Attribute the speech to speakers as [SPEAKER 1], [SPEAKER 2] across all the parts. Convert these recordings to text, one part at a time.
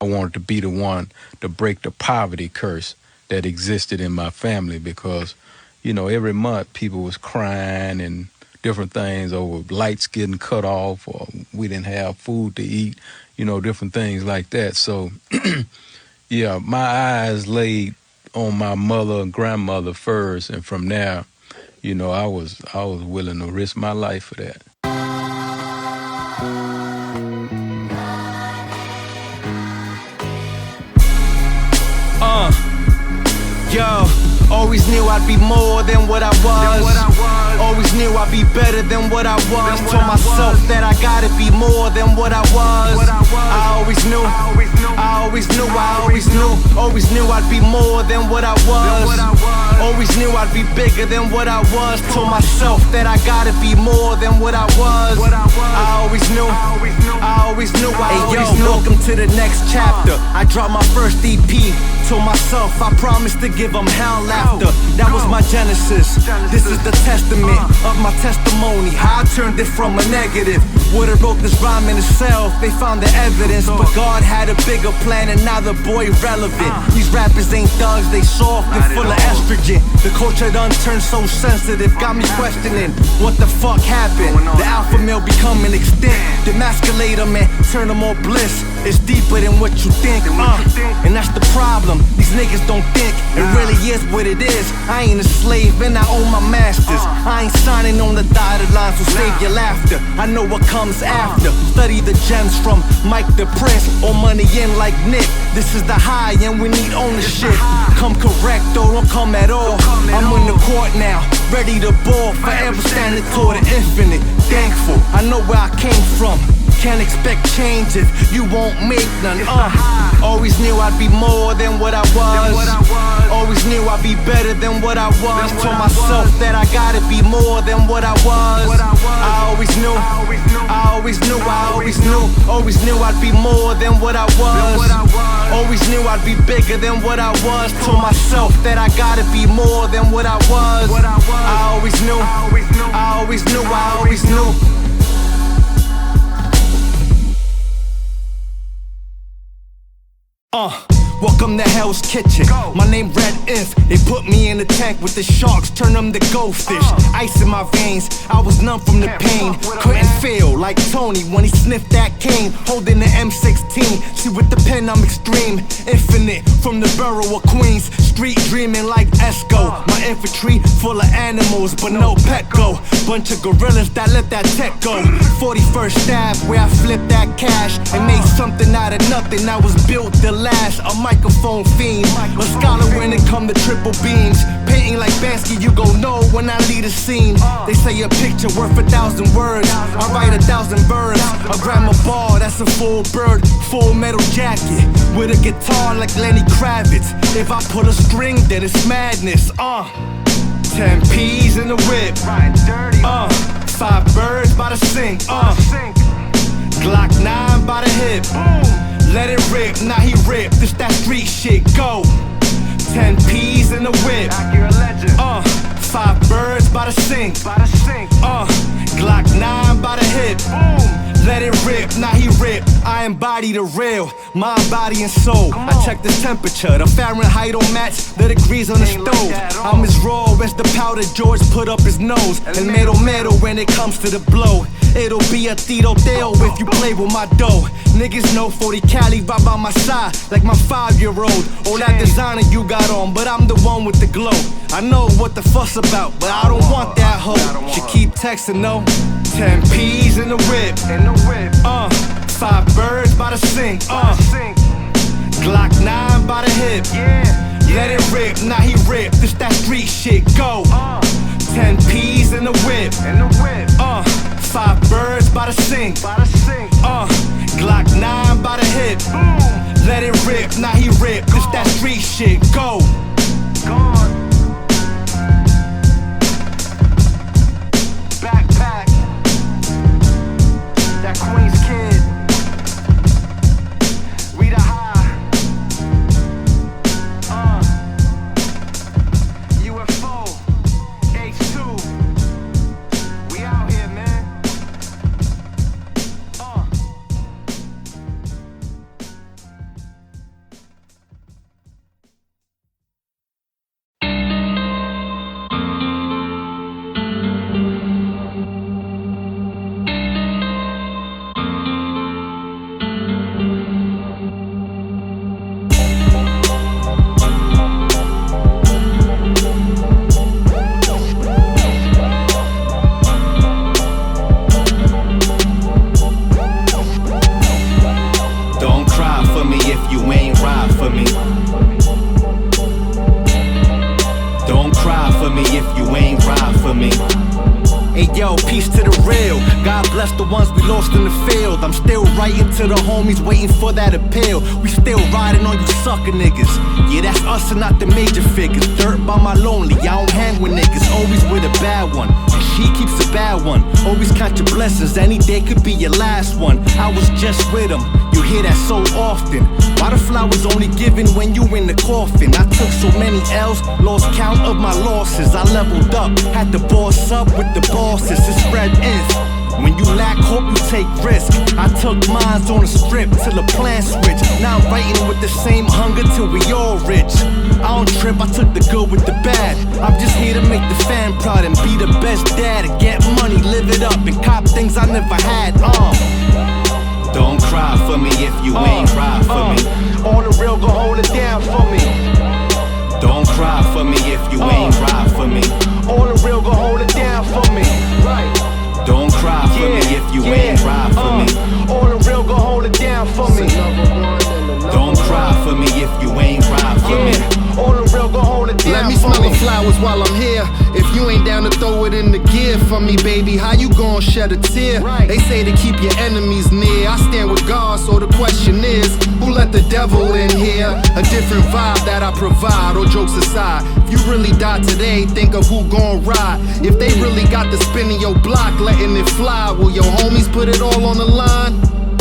[SPEAKER 1] I wanted to be the one to break the poverty curse that existed in my family because, every month people was crying and different things over lights getting cut off or we didn't have food to eat, different things like that. So, yeah, my eyes laid on my mother and grandmother first, and from there, I was willing to risk my life for that.
[SPEAKER 2] Yo, always knew I'd be more than what I was. Always knew I'd be better than what I was. Told myself that I gotta be more than what I was. I always knew I'd be more than what I was. Always knew I'd be bigger than what I was. Told myself that I gotta be more than what I was. I always knew. Hey yo, welcome to the next chapter. I dropped my first EP. Told myself I promised to give them hell laughter. That was my genesis. This is the testament of my testimony. How I turned it from a negative. Would've wrote this rhyme in itself. They found the evidence, but God had a bigger plan, and now the boy relevant. These rappers ain't thugs, they soft and full of estrogen. The culture done turned so sensitive, got me questioning what the fuck happened. The alpha male becoming extinct. Demasculate them and turn them all bliss. It's deeper than what you think, and that's the problem. These niggas don't think it really is what it is. I ain't a slave and I own my masters. I ain't signing on the dotted line, so save your laughter. I know what comes after. Study the gems from Mike the Prince or Money in like Nick. This is the high and we need ownership. Come correct or don't come at all. I'm in the court now, ready to ball. Forever standing toward the infinite. Thankful, I know where I came from. Can't expect change if you won't make none. Always knew I'd be more than what I was. Always knew I'd be better than what I was. Told myself that I gotta be more than what I was. I always knew I'd be more than what I was. Always knew I'd be bigger than what I was. Told myself that I gotta be more than what I was. I always knew. Welcome to Hell's Kitchen. My name Red Inf. They put me in the tank with the sharks, turn them to goldfish. Ice in my veins, I was numb from the pain. Couldn't feel like Tony when he sniffed that cane. Holding the M16, see with the pen I'm extreme. Infinite from the borough of Queens. Street dreaming like Esco. My infantry full of animals, but no Petco. Bunch of gorillas that let that tech go. 41st Ave where I flipped that cash and made something out of nothing. I was built to last. A microphone fiend, a scholar when it come to triple beams. Painting like Bansky, you gon' know when I lead a scene. They say a picture worth 1,000 words. I write 1,000 verbs. I grab my ball, that's a full bird. Full metal jacket with a guitar like Lenny Kravitz. If I pull a string, then it's madness. 10 P's in the whip. 5 birds by the sink. Glock 9 by the hip. Let it rip, now he rip. This that street shit, go. 10 P's in the whip. 5 birds by the sink. Glock 9 by the hip. Let it rip, now he rip. I embody the real, mind, body, and soul. I check the temperature, the Fahrenheit don't match the degrees on the stove. I'm as raw as the powder George put up his nose. And metal when it comes to the blow. It'll be a Tito Dale if you play with my dough. Niggas know 40 Cali right by my side, like my 5-year-old. All that designer you got on, but I'm the one with the glow. I know what the fuss about, but I don't want that hoe. She keep texting, no. 10 P's in the whip. 5 birds by the sink. Glock 9 by the hip. Let it rip, now he rip. This that street shit, go. 10 P's in the whip. 5 birds by the sink. Glock 9 by the hip. Let it rip, now he rip. This that street shit, go. Backpack. That Queens kid. We the high. UFO. H2. We out here, man. you ain't ride for me. Don't cry for me if you ain't ride for me. Hey yo, peace to the real. God bless the ones we lost in the field. I'm still writing to the homies waiting for that appeal. We still riding on you sucker niggas. Yeah, that's us and not the major figures. Dirt by my lonely, I don't hang with niggas. Always with a bad one, and she keeps a bad one. Always count your blessings, any day could be your last one. I was just with him, you hear that so often. Why the flowers only given when you in the coffin? I took so many L's, lost count of my losses. I leveled up, had to boss up with the bosses. It's spread is. When you lack hope, you take risk. I took mines on the strip till the plan switch. Now I'm writing with the same hunger till we all rich. I don't trip, I took the good with the bad. I'm just here to make the fan proud and be the best dad. And get money, live it up, and cop things I never had. Don't cry for me if you ain't ride for me. On the real, go hold it down for me. Don't cry for me if you ain't ride for me. On the real, go hold it down for me. Right. Don't cry for me if you ain't ride for me. On the real, go hold it down for me. Don't cry for me if you ain't ride for me. On the real, go hold it down.
[SPEAKER 3] Let me smell the flowers while I'm here. If you ain't down to throw it in the gear for me, baby, how you gon' shed a tear? They say to keep your enemies near. I stand with God, so the question is, who let the devil in here? A different vibe that I provide, all jokes aside. If you really die today, think of who gon' ride. If they really got the spin in your block, letting it fly, will your homies put it all on the line?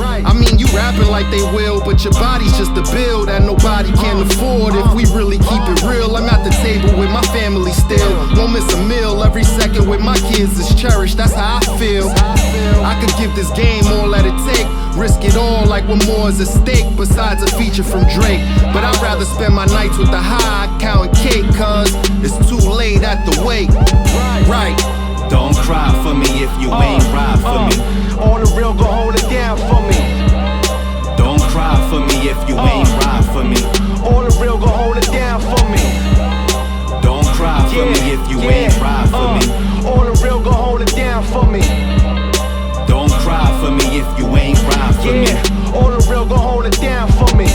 [SPEAKER 3] I mean, you rapping like they will, but your body's just a bill that nobody can afford. If we really keep it real, I'm at the table with my family still. Won't miss a meal, every second with my kids is cherished, that's how I feel. I could give this game all that it take, risk it all like what more is at stake besides a feature from Drake. But I'd rather spend my nights with the high, counting cake, cause it's too late at the wake. Right.
[SPEAKER 2] Don't cry for me if you ain't ride for me.
[SPEAKER 3] On the real, go hold it down for me.
[SPEAKER 2] Don't cry for me if you ain't ride for me.
[SPEAKER 3] On the real, go hold it down for me.
[SPEAKER 2] Don't cry for me if you ain't ride for me.
[SPEAKER 3] On the real, go hold it down for me.
[SPEAKER 2] Don't cry for me if you ain't ride for me.
[SPEAKER 3] On the real, go hold it down for me.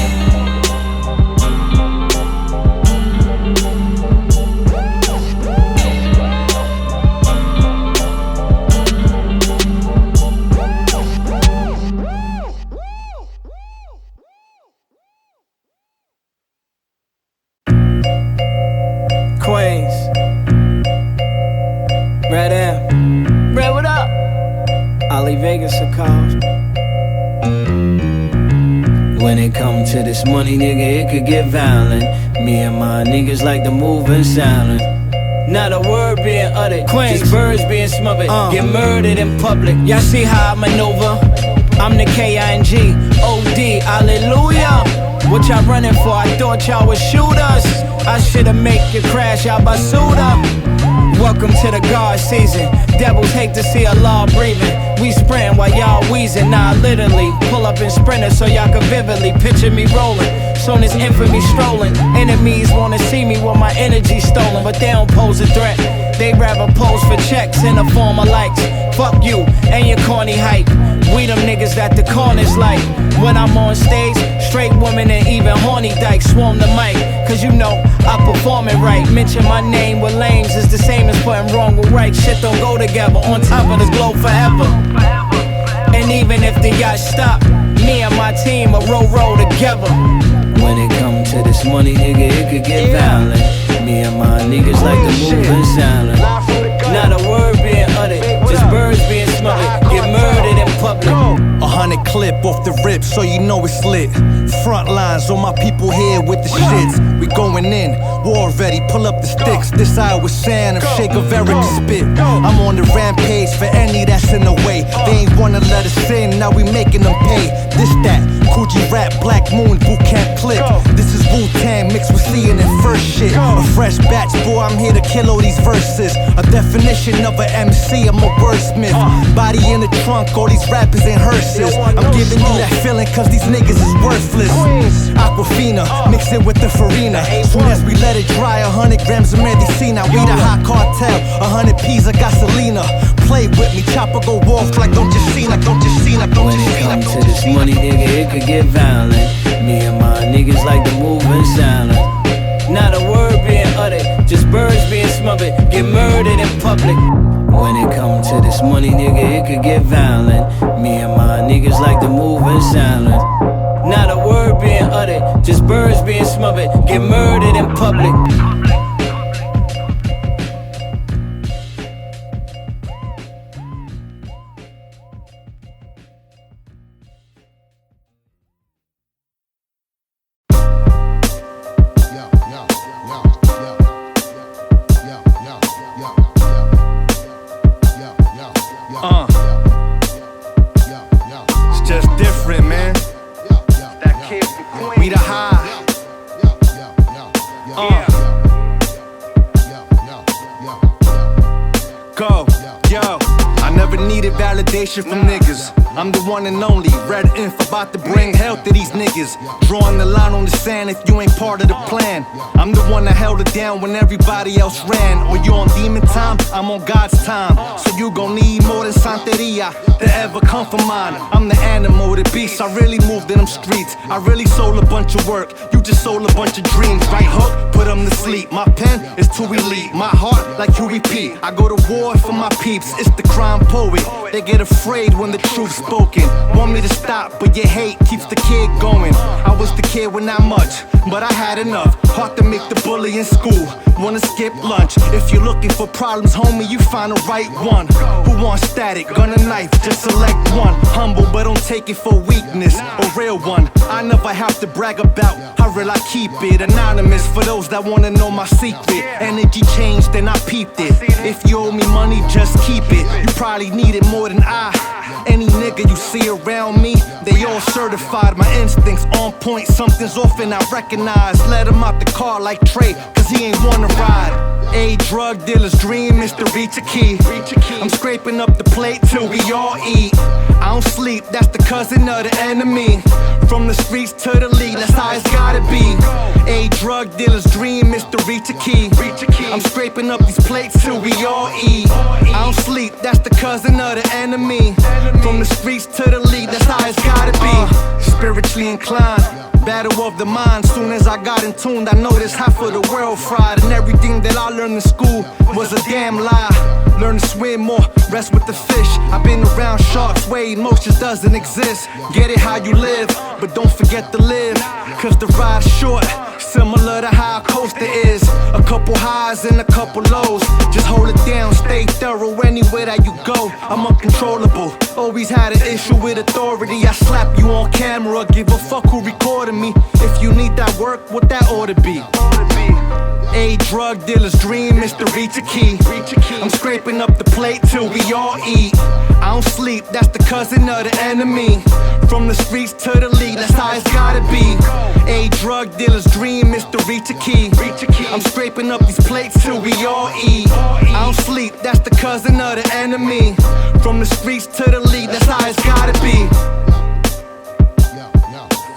[SPEAKER 4] When it comes to this money, nigga, it could get violent. Me and my niggas like to move in silence. Not a word being uttered, just birds being smothered. Get murdered in public. Y'all see how I maneuver? I'm the K-I-N-G, O-D, hallelujah. What y'all running for? I thought y'all would shoot us. I should've make you crash out by Suda. Welcome to the guard season. Devils hate to see a law breathing. We sprint while y'all wheezing. Nah, literally pull up in sprinter so y'all can vividly picture me rolling. Soon as infamy strolling, enemies wanna see me with my energy stolen, but they don't pose a threat. They rather pose for checks in the form of likes. Fuck you and your corny hype. We them niggas that the corners like. When I'm on stage, straight women and even horny dykes swarm the mic. Cause you know I perform it right. Mention my name with lames is the same as putting wrong with right. Shit don't go together on top of this globe forever. And even if the yacht stop, me and my team will roll together. When it comes to this money, nigga, it could get violent. Me and my niggas like to move in silence. Not a word being uttered, just birds being smothered. Get murdered in public.
[SPEAKER 2] 100 clip off the rip, so you know it's lit. Front lines, all my people here with the shits. We going in, war ready, pull up the sticks. This I was saying, I'm Shake of Eric spit. I'm on the rampage for any that's in the way. They ain't wanna let us in, now we making them pay. This that, Coogee rap, Black Moon, boot camp clip. This is Wu-Tang mixed with seeing and first shit. A fresh batch, boy, I'm here to kill all these verses. A definition of an MC, I'm a wordsmith. Body in the trunk, all these rappers in hearses. I'm giving you that feeling cause these niggas is worthless. Aquafina, mix it with the Farina. Soon as we let it dry, 100 grams of medicina. We the hot cartel, 100 P's of gasolina. Play with me, chopper go off like don't you see, like don't you see, like don't you see.
[SPEAKER 4] When it comes to this money, nigga, it could get violent. Me and my money, nigga, it could get violent. Me and my niggas like to move in silence. Not a word being uttered, just birds being smothered, get murdered in public.
[SPEAKER 2] It's just different, man. That kid from Queens. We the high. Go, yo. I never needed validation from niggas. I'm the one and only Red Inf, about to bring hell to these niggas. Drawing the line on the sand if you ain't part of the plan. I'm the one that held it down when everybody else ran. Or you on demon time, I'm on God's time. So you gon' need more than Santeria to ever come from mine. I'm the animal, the beast, I really moved in them streets. I really sold a bunch of work, you just sold a bunch of dreams. Right hook, put them to sleep. My pen is too elite, my heart like you repeat. I go to war for my peeps, it's the crime poet. They get afraid when the truth's spoken. Want me to stop, but your hate keeps the kid going. I was the kid with not much, but I had enough. Hard to make the bully in school, wanna skip lunch. If you're looking for problems, homie, you find the right one. Who wants static, gun and knife, just select one. Humble, but don't take it for weakness, a real one. I never have to brag about how real I keep it. Anonymous for those that wanna know my secret. Energy changed, then I peeped it. If you owe me money, just keep it. You probably need it more than I. Any nigga you see around me, they all certified. My instincts on point, something's off and I recognize. Let him out the car like Trey, cause he ain't wanna ride. A drug dealer's dream is to reach a key. I'm scraping up the plate till we all eat. I don't sleep, that's the cousin of the enemy. From the streets to the league, that's how it's gotta be. A drug dealer's dream is to reach a key. I'm scraping up these plates till we all eat. I don't sleep, that's the cousin of the enemy. From the streets to the league, that's how it's gotta be. Spiritually inclined, battle of the mind. Soon as I got in tune, I noticed half of the world fried. And everything that I learned in school was a damn lie. Learn to swim more, rest with the fish. I've been around sharks, where emotions doesn't exist. Get it how you live, but don't forget to live. Cause the ride's short, similar to how a coaster is. A couple highs and a couple lows. Just hold it down, stay thorough anywhere that you go. I'm uncontrollable, always had an issue with authority. I slap you on camera, give a fuck who recorded me. If you need that work, what that ought to be. A drug dealer's dream is to reach a key. I'm scraping up the plate till we all eat. I don't sleep, that's the cousin of the enemy. From the streets to the league, that's how it's gotta be. A drug dealer's dream is to reach a key. I'm scraping up these plates till we all eat. I don't sleep, that's the cousin of the enemy. From the streets to the league, that's how it's gotta be.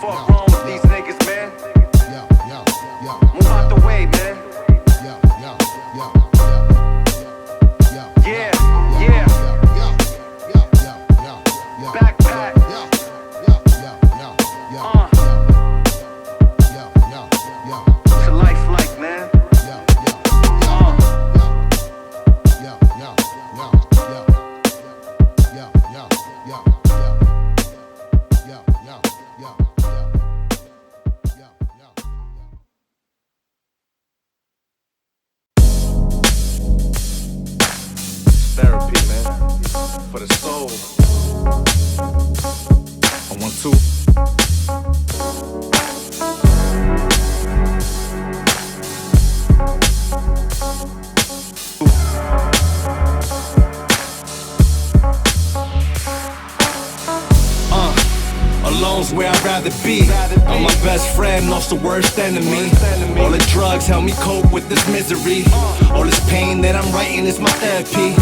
[SPEAKER 2] Fuck wrong with these niggas, man. Move out the way, man. Yeah, yeah. Backpack. To life like, man. Therapy, man, for the soul. I want to. Alone's where I'd rather be. I'm my best friend, also worst enemy. All the drugs help me cope with this misery. All this pain that I'm writing is my therapy.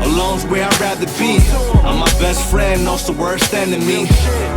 [SPEAKER 2] Alone's where I'd rather be. I'm my best friend, also worst enemy.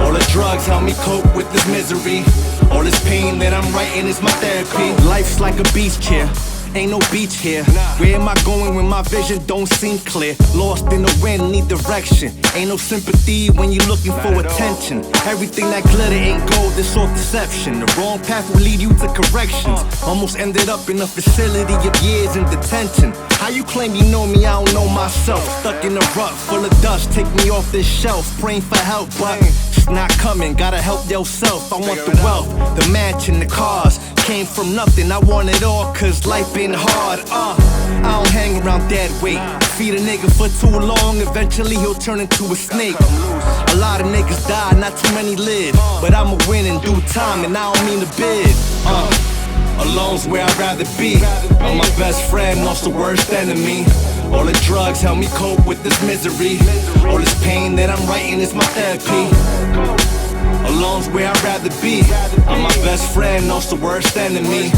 [SPEAKER 2] All the drugs help me cope with this misery. All this pain that I'm writing is my therapy. Life's like a beach chair. ain't no beach here. Where am I going when my vision don't seem clear? Lost in the wind, need direction. Ain't no sympathy when you're looking for attention. Everything that glitter ain't gold, it's all deception. The wrong path will lead you to corrections. Almost ended up in a facility of years in detention. How you claim you know me, I don't know myself. Stuck in a rut full of dust, take me off this shelf. Praying for help, but it's not coming. Gotta help yourself. I want the wealth, the mansion, the cars. Came from nothing, I want it all, cause life been hard. I don't hang around dead weight. Feed a nigga for too long, eventually he'll turn into a snake. A lot of niggas die, not too many live. But I'ma win in due time, and I don't mean to bid. Alone's where I'd rather be. I'm my best friend, lost the worst enemy. All the drugs help me cope with this misery. All this pain that I'm writing is my therapy. Alone's where I'd rather be. I'm my best friend, lost the worst enemy.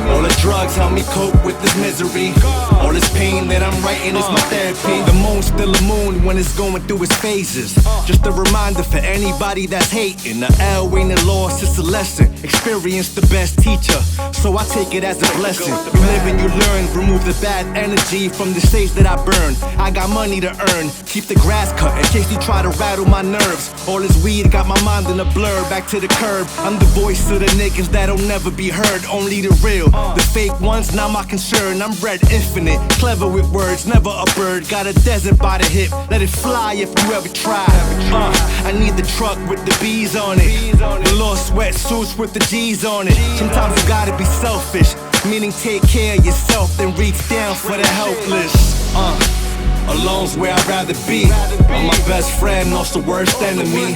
[SPEAKER 2] All the drugs help me cope with this misery. All this pain that I'm writing is my therapy. The moon's still a moon when it's going through its phases. Just a reminder for anybody that's hating. The L ain't a loss, it's a lesson. Experience the best teacher, so I take it as a blessing. You live and you learn, remove the bad energy from the stage that I burn. I got money to earn, keep the grass cut in case you try to rattle my nerves. All this weed got my mind in a blur, back to the curb. I'm the voice of the niggas that'll never be heard, only the real. The fake ones, not my concern. I'm red infinite, clever with words, never a bird. Got a desert by the hip, let it fly if you ever try. I need the truck with the bees on it, the little sweatsuits with the G's on it. Sometimes you gotta be selfish, meaning take care of yourself, then reach down for the helpless. Alone's where I'd rather be. I'm my best friend, lost the worst enemy.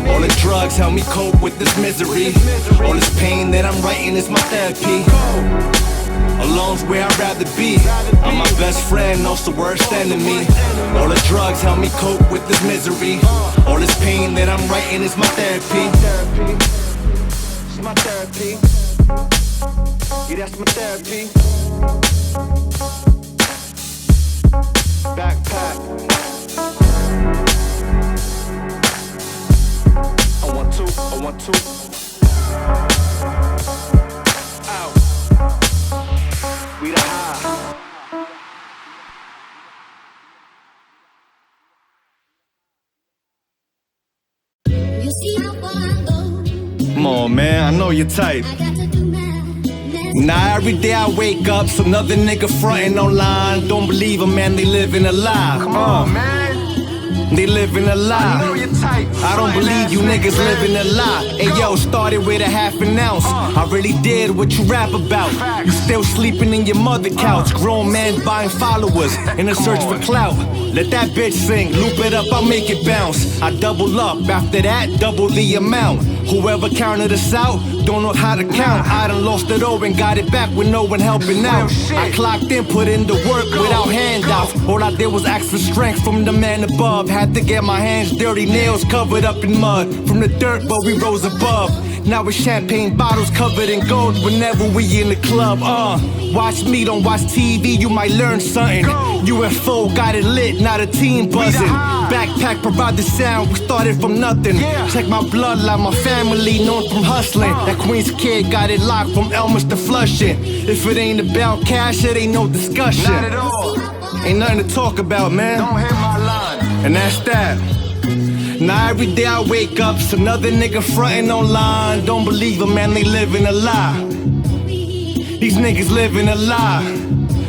[SPEAKER 2] All the drugs help me cope with this misery. All this pain that I'm writing is my therapy. Alone's where I'd rather be. I'm my best friend, lost the worst enemy. All the drugs help me cope with this misery. All this pain that I'm writing is my therapy. It's my therapy. Yeah, that's my therapy. Backpack. I want to. Out. We the high.
[SPEAKER 5] You see how far I go.
[SPEAKER 2] Come on, man, I know you're tight.
[SPEAKER 5] I got to do
[SPEAKER 2] Now every day I wake up, some other nigga frontin' online. Don't believe 'em, man, they living a lie.
[SPEAKER 3] Come on, man.
[SPEAKER 2] They living a lie.
[SPEAKER 3] I know you're tight.
[SPEAKER 2] I don't believe you niggas living a lie. Hey yo, started with a half an ounce. I really did what you rap about. You still sleeping in your mother couch. Grown man buying followers in a search for clout. Let that bitch sing, loop it up, I'll make it bounce. I double up, after that, double the amount. Whoever counted us out, don't know how to count. I done lost it all and got it back with no one helping out. I clocked in, put in the work without handouts. All I did was ask for strength from the man above. Had to get my hands dirty, nails covered up in mud. From the dirt, but we rose above. Now it's champagne bottles covered in gold whenever we in the club. Watch me, don't watch TV, you might learn something. UFO got it lit, not a team buzzing. Backpack provide the sound, we started from nothing. Check my bloodline, my family known from hustling. That Queens kid got it locked from Elmer's to Flushing. If it ain't about cash, it ain't no discussion.
[SPEAKER 3] Not at all.
[SPEAKER 2] Ain't nothing to talk about, man.
[SPEAKER 3] Don't hit my line.
[SPEAKER 2] And that's that. Now every day I wake up, it's another nigga frontin' online. Don't believe 'em, man, they living a lie. These niggas living a lie.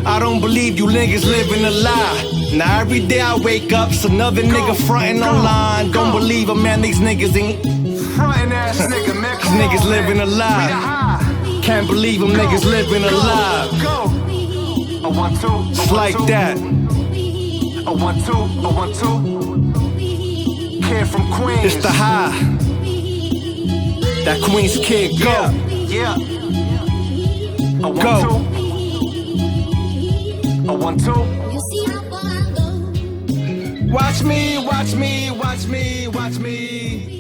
[SPEAKER 2] I don't believe you niggas living a lie. Now every day I wake up, it's another nigga frontin' online. Don't believe 'em, man, these niggas ain't.
[SPEAKER 3] Frontin' ass nigga, man.
[SPEAKER 2] These niggas living a lie. Can't believe 'em, niggas living a lie.
[SPEAKER 3] Go. I want to.
[SPEAKER 2] It's like that.
[SPEAKER 3] I want to. Kid from Queens.
[SPEAKER 2] It's the high. That Queens kid, go.
[SPEAKER 3] Yeah. I want
[SPEAKER 2] Go.
[SPEAKER 3] to. I want to.
[SPEAKER 5] You see how far I go.
[SPEAKER 2] Watch me, watch me, watch me, watch me.